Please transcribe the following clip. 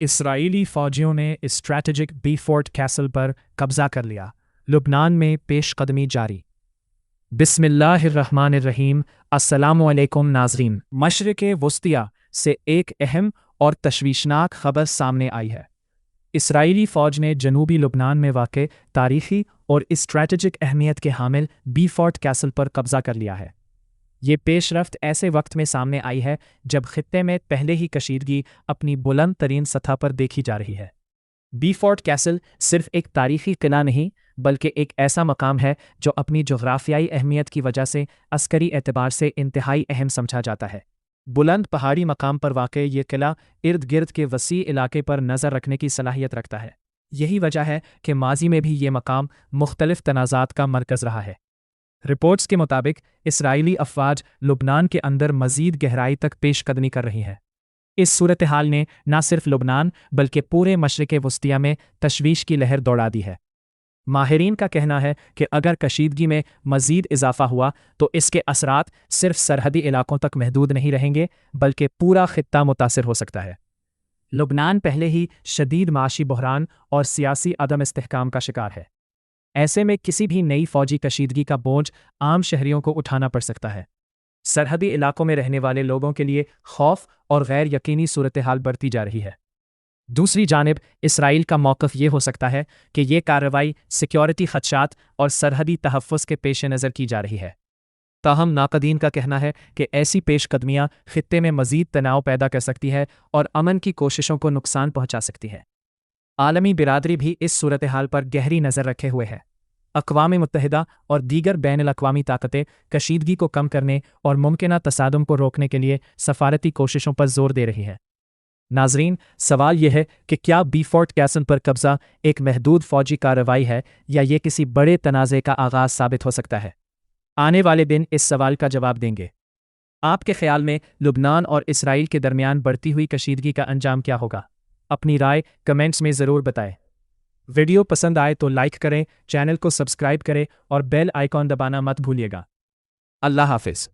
اسرائیلی فوجیوں نے strategic be fort castle پر قبضہ کر لیا۔ لبنان میں پیش قدمی جاری۔ بسم اللہ الرحمن الرحیم۔ السلام علیکم ناظرین۔ مشرق وسطیٰ سے ایک اہم اور تشویشناک خبر سامنے آئی ہے۔ اسرائیلی فوج نے جنوبی لبنان میں واقع تاریخی اور اسٹریٹجک اہمیت کے حامل بی فورٹ کیسل پر قبضہ کر لیا ہے۔ یہ پیش رفت ایسے وقت میں سامنے آئی ہے جب خطے میں پہلے ہی کشیدگی اپنی بلند ترین سطح پر دیکھی جا رہی ہے۔ بی فورٹ کیسل صرف ایک تاریخی قلعہ نہیں بلکہ ایک ایسا مقام ہے جو اپنی جغرافیائی اہمیت کی وجہ سے عسکری اعتبار سے انتہائی اہم سمجھا جاتا ہے۔ بلند پہاڑی مقام پر واقع یہ قلعہ ارد گرد کے وسیع علاقے پر نظر رکھنے کی صلاحیت رکھتا ہے۔ یہی وجہ ہے کہ ماضی میں بھی یہ مقام مختلف تنازعات کا مرکز رہا ہے۔ رپورٹس کے مطابق اسرائیلی افواج لبنان کے اندر مزید گہرائی تک پیش قدمی کر رہی ہیں۔ اس صورتحال نے نہ صرف لبنان بلکہ پورے مشرق وسطیٰ میں تشویش کی لہر دوڑا دی ہے۔ ماہرین کا کہنا ہے کہ اگر کشیدگی میں مزید اضافہ ہوا تو اس کے اثرات صرف سرحدی علاقوں تک محدود نہیں رہیں گے بلکہ پورا خطہ متاثر ہو سکتا ہے۔ لبنان پہلے ہی شدید معاشی بحران اور سیاسی عدم استحکام کا شکار ہے۔ ایسے میں کسی بھی نئی فوجی کشیدگی کا بوجھ عام شہریوں کو اٹھانا پڑ سکتا ہے۔ سرحدی علاقوں میں رہنے والے لوگوں کے لیے خوف اور غیر یقینی صورتحال بڑھتی جا رہی ہے۔ دوسری جانب اسرائیل کا موقف یہ ہو سکتا ہے کہ یہ کارروائی سیکیورٹی خدشات اور سرحدی تحفظ کے پیش نظر کی جا رہی ہے۔ تاہم ناقدین کا کہنا ہے کہ ایسی پیش قدمیاں خطے میں مزید تناؤ پیدا کر سکتی ہے اور امن کی کوششوں کو نقصان پہنچا سکتی ہے۔ عالمی برادری بھی اس صورتحال پر گہری نظر رکھے ہوئے ہے۔ اقوام متحدہ اور دیگر بین الاقوامی طاقتیں کشیدگی کو کم کرنے اور ممکنہ تصادم کو روکنے کے لیے سفارتی کوششوں پر زور دے رہی ہیں۔ ناظرین، سوال یہ ہے کہ کیا بی فورٹ کیسل پر قبضہ ایک محدود فوجی کارروائی ہے یا یہ کسی بڑے تنازع کا آغاز ثابت ہو سکتا ہے؟ آنے والے دن اس سوال کا جواب دیں گے۔ آپ کے خیال میں لبنان اور اسرائیل کے درمیان بڑھتی ہوئی کشیدگی کا انجام کیا ہوگا؟ اپنی رائے کمنٹس میں ضرور بتائیں۔ ویڈیو پسند آئے تو لائک کریں، چینل کو سبسکرائب کریں اور بیل آئیکن دبانا مت بھولیے گا۔ اللہ حافظ۔